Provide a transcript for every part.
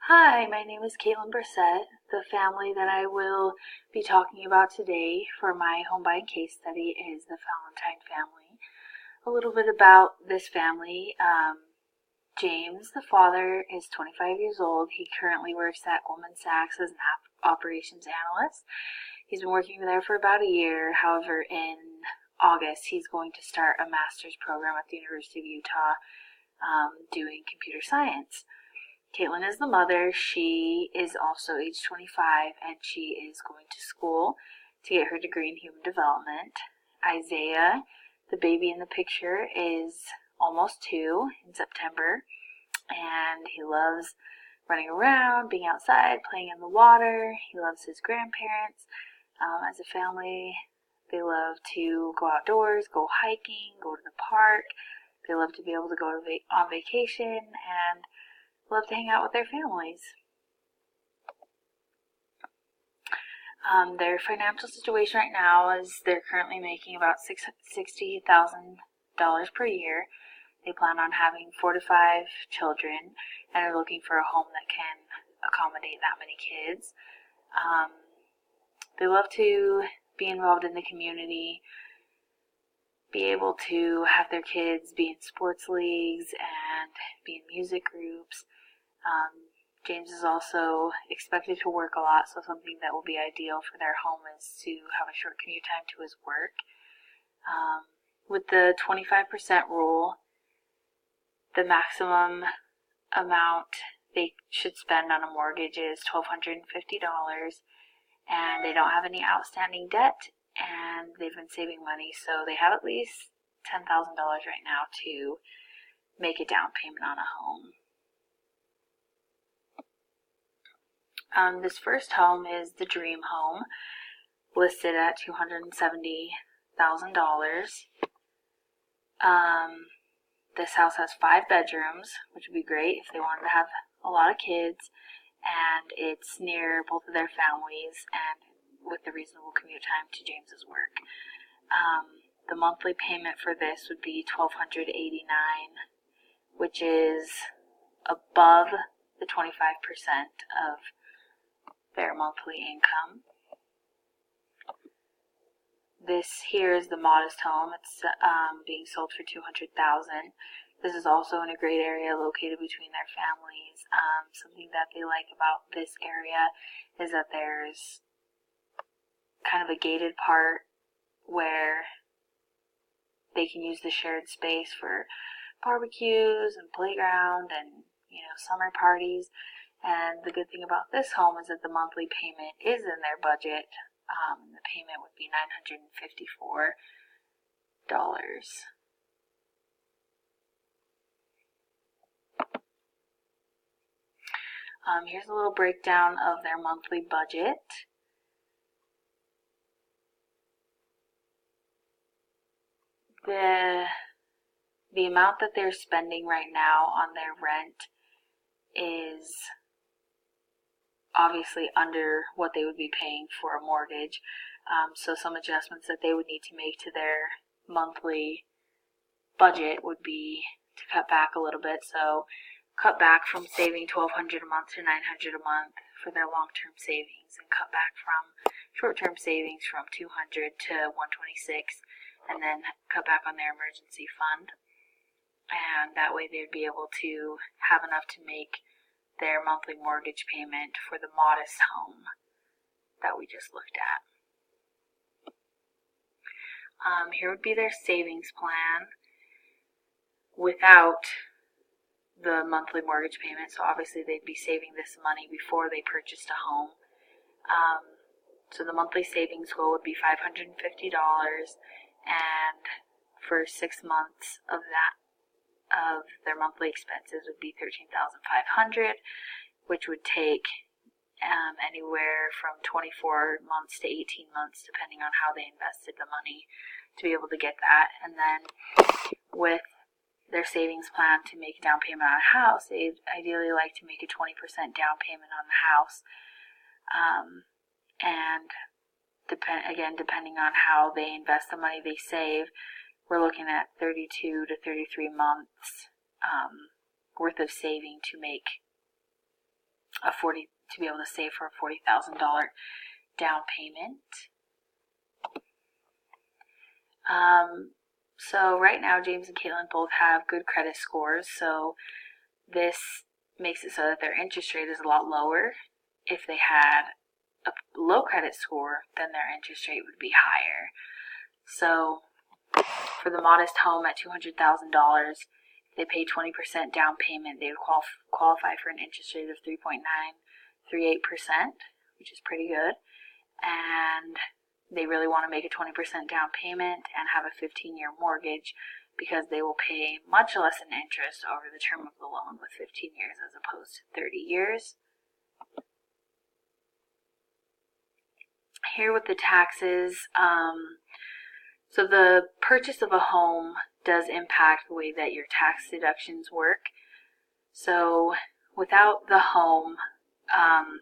Hi, my name is Caitlin Brissett. The family that I will be talking about today for my home buying case study is the Valentine family. A little bit about this family. James, the father, is 25 years old. He currently works at Goldman Sachs as an operations analyst. He's been working there for about a year. However, in August, he's going to start a master's program at the University of Utah doing computer science. Caitlin is the mother. She is also age 25 and she is going to school to get her degree in human development. Isaiah, the baby in the picture, is almost 2 in September, and he loves running around, being outside, playing in the water. He loves his grandparents. As a family, they love to go outdoors, go hiking, go to the park. They love to be able to go on vacation and love to hang out with their families. Their financial situation right now is they're currently making about $60,000 per year. They plan on having 4 to 5 children and are looking for a home that can accommodate that many kids. They love to be involved in the community, be able to have their kids be in sports leagues and be in music groups. James is also expected to work a lot, so something that will be ideal for their home is to have a short commute time to his work. With the 25% rule, the maximum amount they should spend on a mortgage is $1,250, and they don't have any outstanding debt, and they've been saving money, so they have at least $10,000 right now to make a down payment on a home. This first home is the dream home, listed at $270,000. This house has 5 bedrooms, which would be great if they wanted to have a lot of kids, and it's near both of their families and with the reasonable commute time to James's work. The monthly payment for this would be $1,289, which is above the 25% of their monthly income. This here is the modest home. It's being sold for $200,000. This is also in a great area located between their families. Something that they like about this area is that there's kind of a gated part where they can use the shared space for barbecues and playground and summer parties. And the good thing about this home is that the monthly payment is in their budget. The payment would be $954. Here's a little breakdown of their monthly budget. The amount that they're spending right now on their rent is obviously under what they would be paying for a mortgage. So some adjustments that they would need to make to their monthly budget would be to cut back a little bit. So cut back from saving $1,200 a month to $900 a month for their long-term savings, and cut back from short-term savings from $200 to $126, and then cut back on their emergency fund. And that way they'd be able to have enough to make their monthly mortgage payment for the modest home that we just looked at. Here would be their savings plan without the monthly mortgage payment. So obviously they'd be saving this money before they purchased a home. So the monthly savings goal would be $550, and for 6 months of their monthly expenses would be $13,500, which would take anywhere from 24 months to 18 months, depending on how they invested the money, to be able to get that. And then with their savings plan to make a down payment on a house, they'd ideally like to make a 20% down payment on the house. And depending on how they invest the money they save, we're looking at 32 to 33 months worth of saving to make to be able to save for a $40,000 down payment. So right now, James and Caitlin both have good credit scores, so this makes it so that their interest rate is a lot lower. If they had a low credit score, then their interest rate would be higher. So for the modest home at $200,000, if they pay 20% down payment, they would qualify for an interest rate of 3.938%, which is pretty good. And they really want to make a 20% down payment and have a 15-year mortgage, because they will pay much less in interest over the term of the loan with 15 years as opposed to 30 years. Here with the taxes, so the purchase of a home does impact the way that your tax deductions work. So without the home,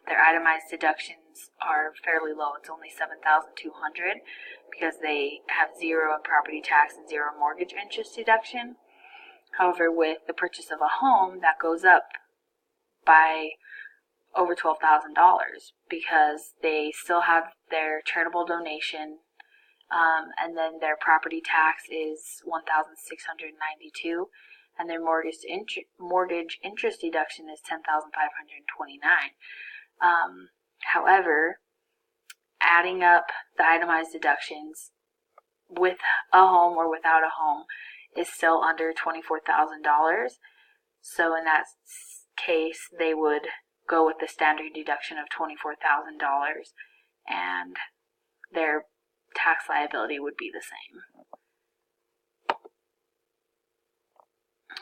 their itemized deductions are fairly low. It's only $7,200 because they have zero in property tax and zero mortgage interest deduction. However, with the purchase of a home, that goes up by over $12,000 because they still have their charitable donation, and then their property tax is $1,692, and their mortgage interest deduction is $10,529. However, adding up the itemized deductions with a home or without a home is still under $24,000. So in that case, they would go with the standard deduction of $24,000, and their tax liability would be the same.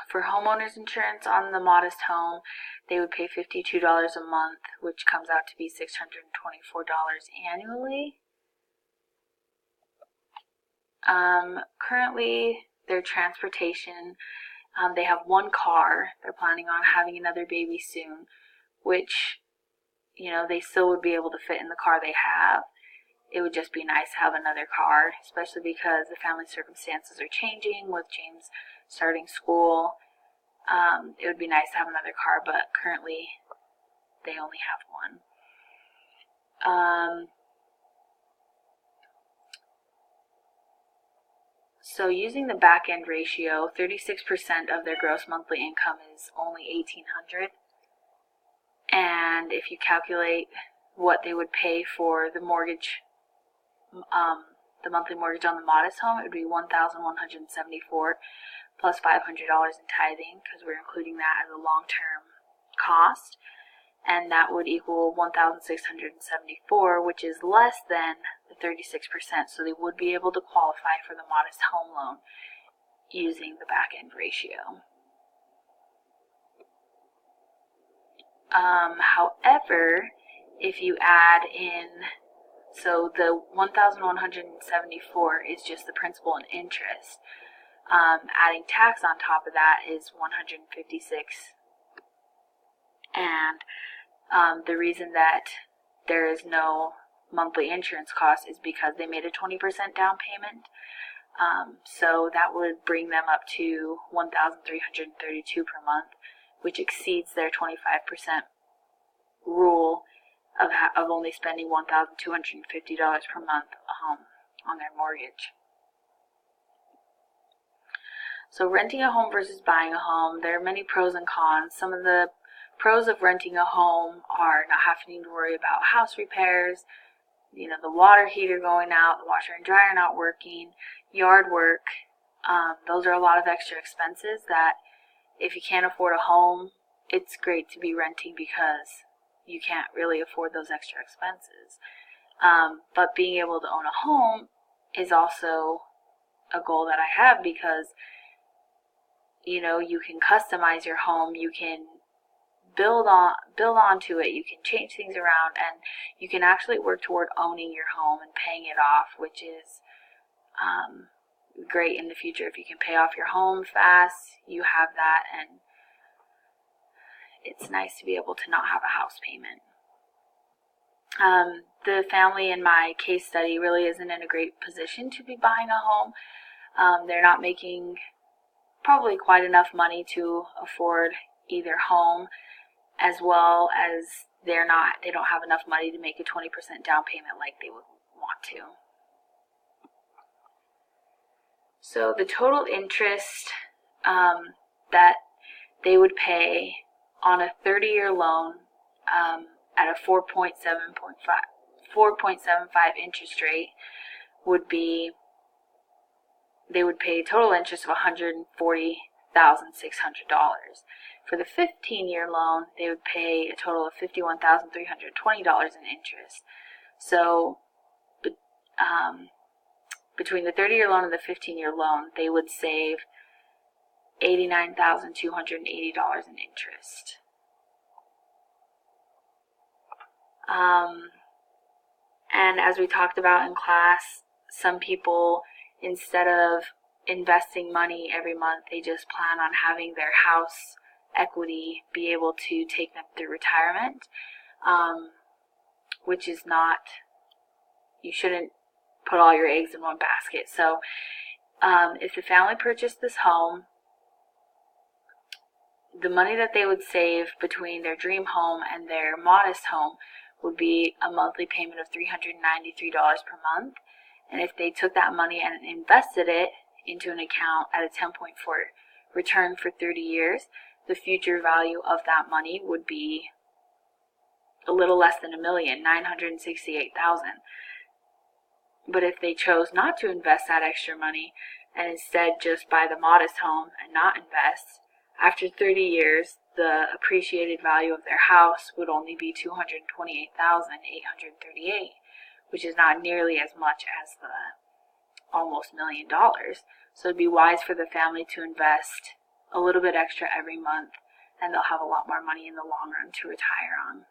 For homeowners insurance on the modest home, they would pay $52 a month, which comes out to be $624 annually. Currently, their transportation, they have one car. They're planning on having another baby soon, which, they still would be able to fit in the car they have. It would just be nice to have another car, especially because the family circumstances are changing with James starting school. It would be nice to have another car, but currently they only have one. So using the back end ratio, 36% of their gross monthly income is only $1,800. And if you calculate what they would pay for the mortgage, the monthly mortgage on the modest home, it would be $1,174 plus $500 in tithing, because we're including that as a long-term cost, and that would equal $1,674, which is less than the 36%, so they would be able to qualify for the modest home loan using the back-end ratio. However, if you add in, so the $1,174 is just the principal and interest. Adding tax on top of that is $156, and the reason that there is no monthly insurance cost is because they made a 20% down payment. So that would bring them up to $1,332 per month, which exceeds their 25% rule of only spending $1,250 per month on their mortgage. So renting a home versus buying a home, there are many pros and cons. Some of the pros of renting a home are not having to worry about house repairs, the water heater going out, the washer and dryer not working, yard work. Those are a lot of extra expenses that if you can't afford a home, it's great to be renting because you can't really afford those extra expenses. But being able to own a home is also a goal that I have, because you can customize your home, you can build onto it, you can change things around, and you can actually work toward owning your home and paying it off, which is great in the future. If you can pay off your home fast, you have that, and it's nice to be able to not have a house payment. The family in my case study really isn't in a great position to be buying a home. They're not making probably quite enough money to afford either home, as well as they don't have enough money to make a 20% down payment like they would want to. So the total interest that they would pay on a 30-year loan at a 4.75 interest rate would be, they would pay total interest of $140,600. For the 15-year loan, they would pay a total of $51,320 in interest. So between the 30-year loan and the 15-year loan, they would save $89,280 in interest. And as we talked about in class, some people, instead of investing money every month, they just plan on having their house equity be able to take them through retirement, which is not, you shouldn't put all your eggs in one basket. So if the family purchased this home, the money that they would save between their dream home and their modest home would be a monthly payment of $393 per month. And if they took that money and invested it into an account at a 10.4 return for 30 years, the future value of that money would be a little less than $1,968,000. But if they chose not to invest that extra money and instead just buy the modest home and not invest, after 30 years, the appreciated value of their house would only be $228,838, which is not nearly as much as the almost $1 million. So it'd be wise for the family to invest a little bit extra every month, and they'll have a lot more money in the long run to retire on.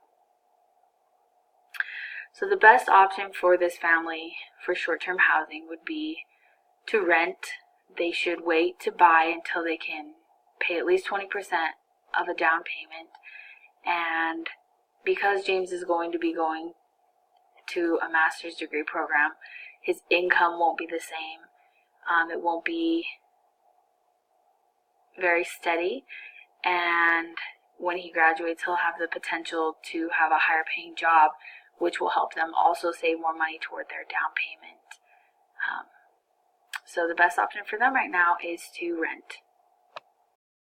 So the best option for this family for short-term housing would be to rent. They should wait to buy until they can pay at least 20% of a down payment. And because James is going to be going to a master's degree program, his income won't be the same. It won't be very steady, and when he graduates, he'll have the potential to have a higher paying job, which will help them also save more money toward their down payment. So the best option for them right now is to rent.